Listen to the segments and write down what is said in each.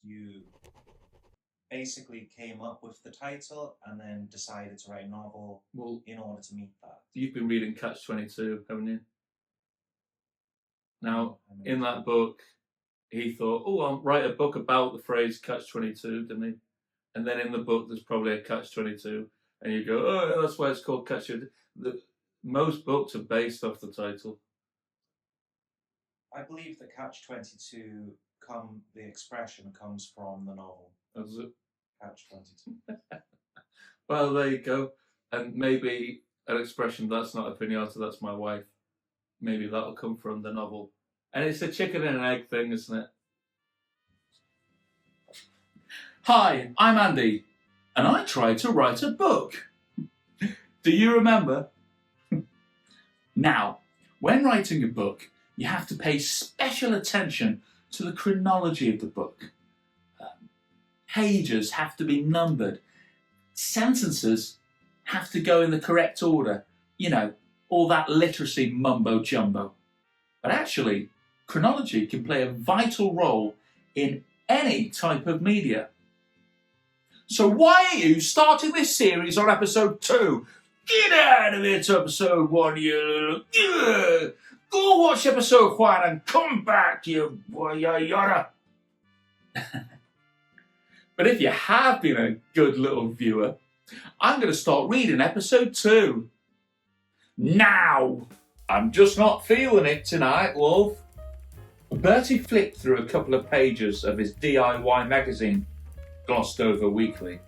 you basically came up with the title and then decided to write a novel in order to meet that. You've been reading Catch-22, haven't you? Now, in that book, he thought, I'll write a book about the phrase Catch-22, didn't he? And then in the book, there's probably a Catch-22, and you go, that's why it's called Catch-22. Most books are based off the title. I believe that Catch-22, the expression comes from the novel. Oh, does it? Catch-22. Well, there you go. And maybe an expression, that's not a piñata, that's my wife. Maybe that'll come from the novel. And it's a chicken and an egg thing, isn't it? Hi, I'm Andy, and I tried to write a book. Do you remember? Now, when writing a book, you have to pay special attention to the chronology of the book. Pages have to be numbered. Sentences have to go in the correct order. You know, all that literacy mumbo-jumbo. But actually, chronology can play a vital role in any type of media. So why are you starting this series on episode 2? Get out of here to episode 1, you little... Go watch episode 1 and come back, you boyayara. But if you have been a good little viewer, I'm going to start reading episode 2. Now! I'm just not feeling it tonight, love. Bertie flipped through a couple of pages of his DIY magazine, glossed over weekly.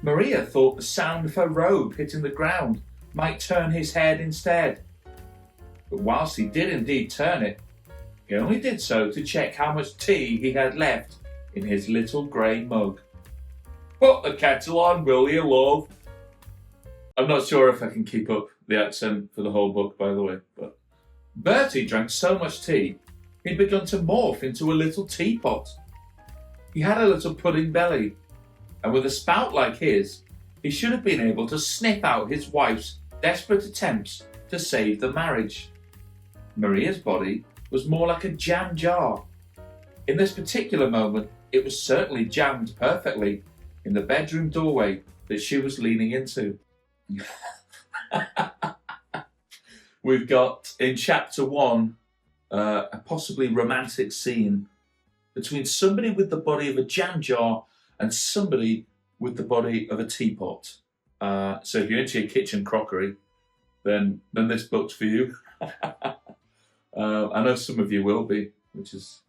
Maria thought the sound of her robe hitting the ground might turn his head instead. But whilst he did indeed turn it, he only did so to check how much tea he had left in his little grey mug. Put the kettle on, will you, love? I'm not sure if I can keep up the accent for the whole book, by the way, but Bertie drank so much tea, he'd begun to morph into a little teapot. He had a little pudding belly, and with a spout like his, he should have been able to sniff out his wife's desperate attempts to save the marriage. Maria's body was more like a jam jar. In this particular moment, it was certainly jammed perfectly in the bedroom doorway that she was leaning into. We've got, in chapter 1, a possibly romantic scene between somebody with the body of a jam jar and somebody with the body of a teapot. So if you're into your kitchen crockery, then this book's for you. I know some of you will be, which is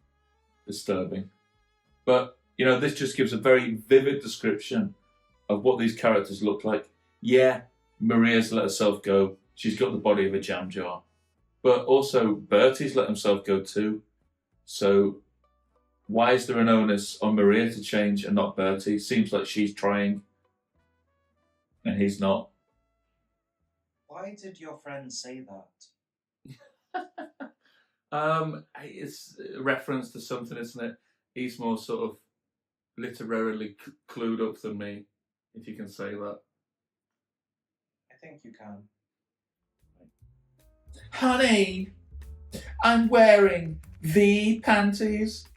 disturbing. But, you know, this just gives a very vivid description of what these characters look like. Yeah, Maria's let herself go. She's got the body of a jam jar. But also, Bertie's let himself go too. So why is there an onus on Maria to change and not Bertie? Seems like she's trying and he's not. Why did your friend say that? It's a reference to something, isn't it? He's more sort of literarily clued up than me, if you can say that. I think you can. Honey, I'm wearing the panties,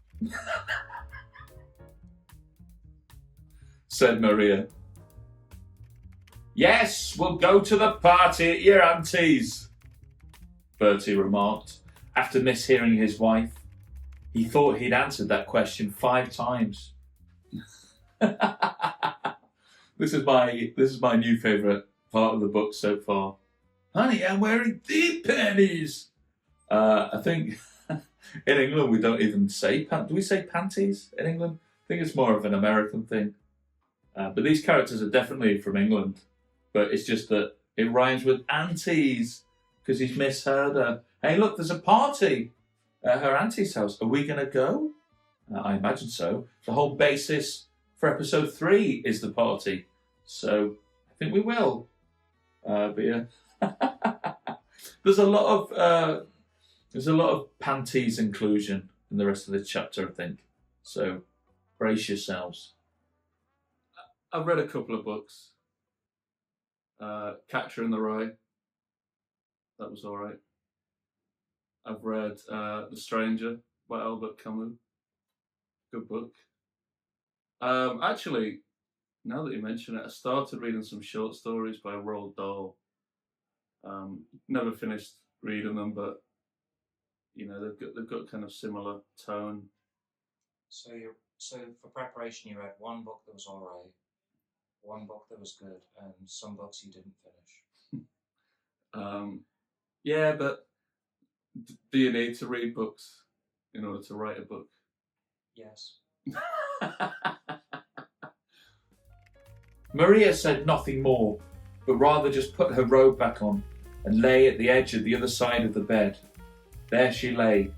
said Maria. Yes, we'll go to the party at your auntie's, Bertie remarked, after mishearing his wife. He thought he'd answered that question 5 times. This is my new favourite part of the book so far. Honey, I'm wearing the panties. I think in England we don't even say do we say panties in England? I think it's more of an American thing. But these characters are definitely from England. But it's just that it rhymes with aunties because he's misheard her. Hey, look, there's a party at her auntie's house. Are we going to go? I imagine so. The whole basis for episode 3 is the party. So I think we will. But yeah. There's a lot of panties inclusion in the rest of this chapter, I think. So brace yourselves. I've read a couple of books. Catcher in the Rye. That was all right. I've read The Stranger by Albert Camus. Good book. Actually, now that you mention it, I started reading some short stories by Roald Dahl. Never finished reading them, but they've got kind of similar tone. So for preparation, you read one book that was alright, one book that was good, and some books you didn't finish. Yeah, but do you need to read books in order to write a book? Yes. Maria said nothing more, but rather just put her robe back on and lay at the edge of the other side of the bed. There she lay,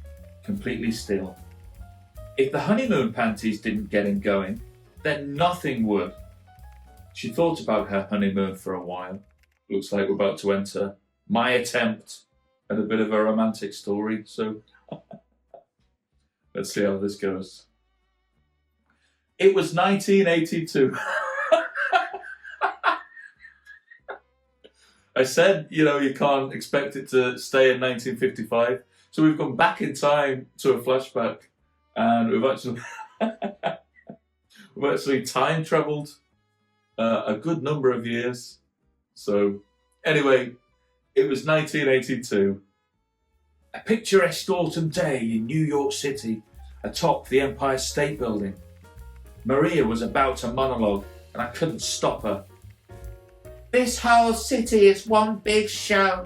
completely still. If the honeymoon panties didn't get him going, then nothing would. She thought about her honeymoon for a while. Looks like we're about to enter my attempt at a bit of a romantic story, so let's see how this goes. It was 1982. I said, you can't expect it to stay in 1955. So we've gone back in time to a flashback, and we've actually time travelled a good number of years. So anyway, it was 1982. A picturesque autumn day in New York City, atop the Empire State Building. Maria was about to monologue, and I couldn't stop her. This whole city is one big show.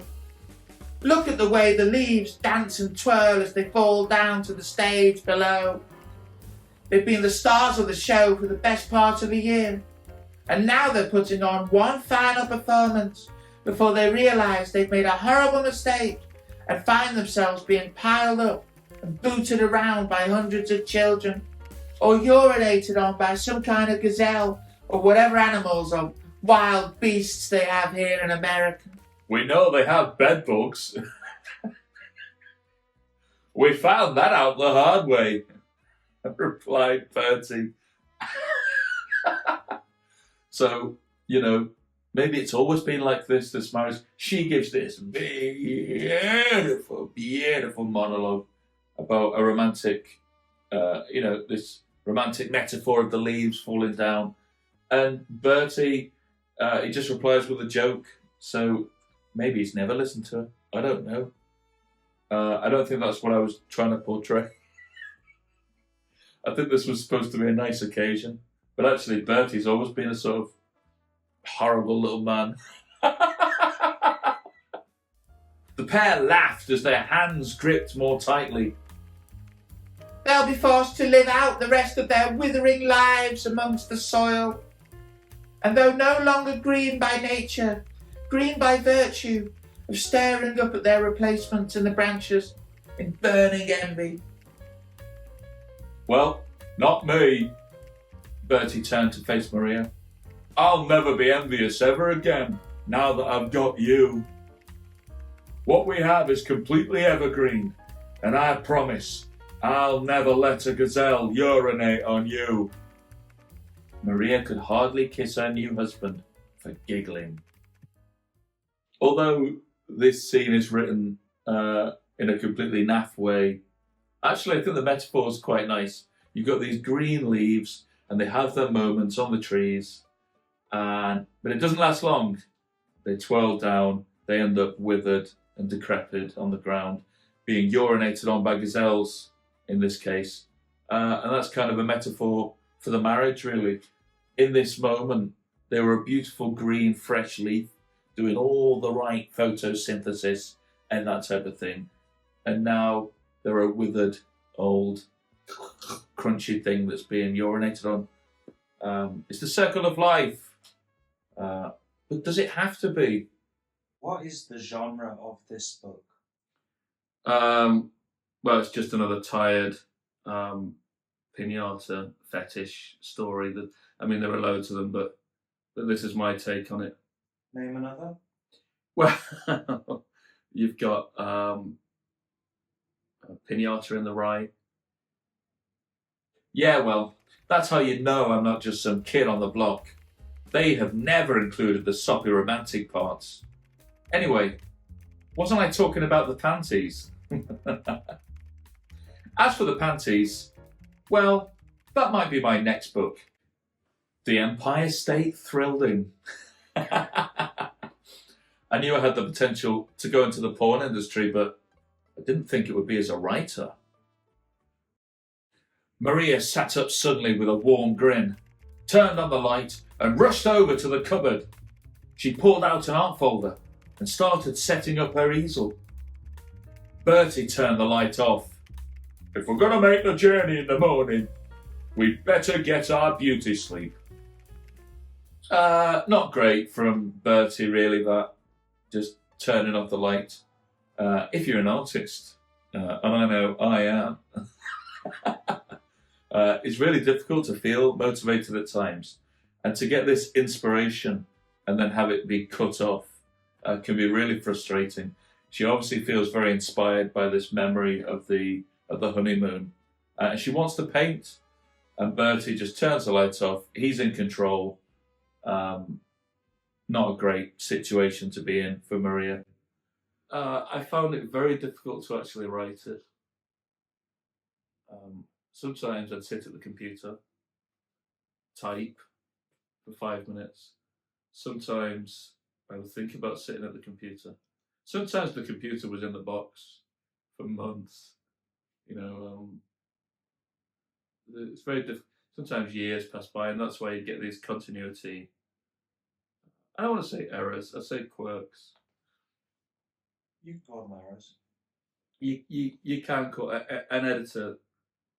Look at the way the leaves dance and twirl as they fall down to the stage below. They've been the stars of the show for the best part of a year. And now they're putting on one final performance before they realise they've made a horrible mistake and find themselves being piled up and booted around by hundreds of children, or urinated on by some kind of gazelle or whatever animals or wild beasts they have here in America. We know they have bed bugs. We found that out the hard way, replied Bertie. So, maybe it's always been like this marriage. She gives this beautiful, beautiful monologue about a romantic, this romantic metaphor of the leaves falling down. And Bertie, he just replies with a joke. So maybe he's never listened to her. I don't know. I don't think that's what I was trying to portray. I think this was supposed to be a nice occasion. But actually, Bertie's always been a sort of horrible little man. The pair laughed as their hands gripped more tightly. They'll be forced to live out the rest of their withering lives amongst the soil. And though no longer green by nature, green by virtue of staring up at their replacements in the branches in burning envy. Well, not me. Bertie turned to face Maria. I'll never be envious ever again, now that I've got you. What we have is completely evergreen, and I promise I'll never let a gazelle urinate on you. Maria could hardly kiss her new husband for giggling. Although this scene is written in a completely naff way, actually I think the metaphor is quite nice. You've got these green leaves, and they have their moments on the trees, but it doesn't last long. They twirl down, they end up withered and decrepit on the ground, being urinated on by gazelles in this case. And that's kind of a metaphor for the marriage, really. In this moment, they were a beautiful green, fresh leaf, doing all the right photosynthesis and that type of thing. And now they're a withered, old, crunchy thing that's being urinated on. It's the circle of life. But does it have to be? What is the genre of this book? Well, it's just another tired piñata fetish story. There are loads of them, but this is my take on it. Name another. Well, you've got a piñata in the right. Yeah, well, that's how you know I'm not just some kid on the block. They have never included the soppy romantic parts. Anyway, wasn't I talking about the panties? As for the panties, well, that might be my next book. The Empire State thrilled him. I knew I had the potential to go into the porn industry, but I didn't think it would be as a writer. Maria sat up suddenly with a warm grin, turned on the light, and rushed over to the cupboard. She pulled out an art folder and started setting up her easel. Bertie turned the light off. If we're going to make the journey in the morning, we'd better get our beauty sleep. Not great from Bertie, really, that. Just turning off the light. If you're an artist, and I know I am, it's really difficult to feel motivated at times. And to get this inspiration and then have it be cut off can be really frustrating. She obviously feels very inspired by this memory of the honeymoon. And she wants to paint. And Bertie just turns the lights off. He's in control. Not a great situation to be in for Maria. I found it very difficult to actually write it. Sometimes I'd sit at the computer, type for 5 minutes. Sometimes I would think about sitting at the computer. Sometimes the computer was in the box for months. It's very difficult. Sometimes years pass by, and that's why you get these continuity. I don't want to say errors. I say quirks. You can call them errors. You can call an editor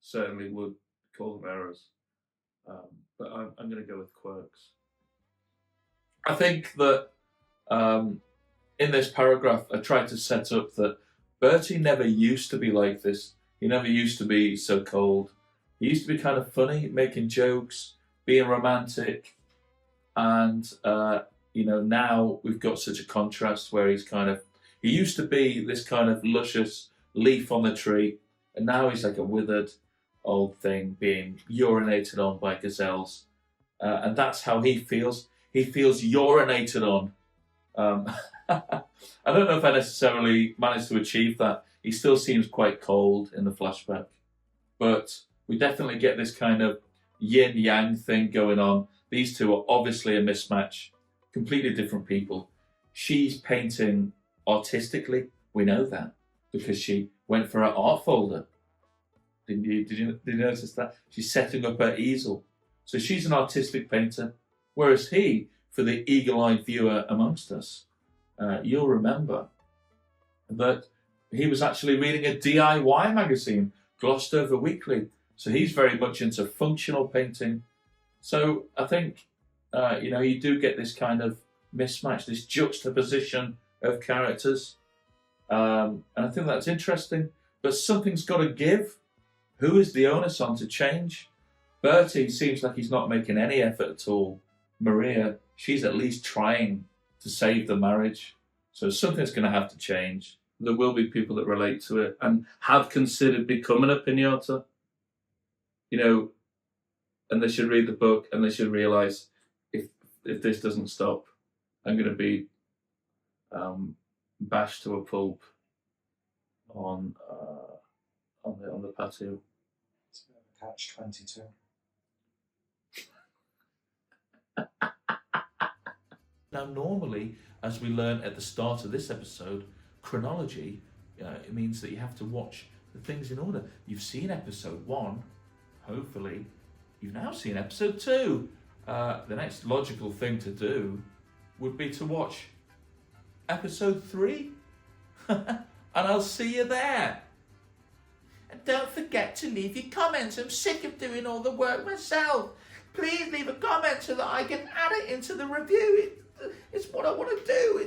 certainly would call them errors, but I'm going to go with quirks. I think that in this paragraph, I tried to set up that Bertie never used to be like this. He never used to be so cold. He used to be kind of funny, making jokes, being romantic, and now we've got such a contrast where he used to be this kind of luscious leaf on the tree, and now he's like a withered old thing being urinated on by gazelles, and that's how he feels. He feels urinated on. I don't know if I necessarily managed to achieve that. He still seems quite cold in the flashback, but we definitely get this kind of yin-yang thing going on. These two are obviously a mismatch, completely different people. She's painting artistically, we know that, because she went for her art folder. Did you notice that? She's setting up her easel. So she's an artistic painter, whereas he, for the eagle-eyed viewer amongst us, you'll remember that he was actually reading a DIY magazine, glossed over weekly. So he's very much into functional painting. So I think, you do get this kind of mismatch, this juxtaposition of characters. And I think that's interesting. But something's got to give. Who is the onus on to change? Bertie seems like he's not making any effort at all. Maria, she's at least trying to save the marriage. So something's going to have to change. There will be people that relate to it and have considered becoming a piñata. And they should read the book and they should realise if this doesn't stop, I'm going to be bashed to a pulp on the patio. It's a bit of a catch-22. Now, normally, as we learn at the start of this episode, chronology, it means that you have to watch the things in order. You've seen episode 1, hopefully. You've now seen episode 2. The next logical thing to do would be to watch episode 3. And I'll see you there. And don't forget to leave your comments. I'm sick of doing all the work myself. Please leave a comment so that I can add it into the review. It's what I want to do.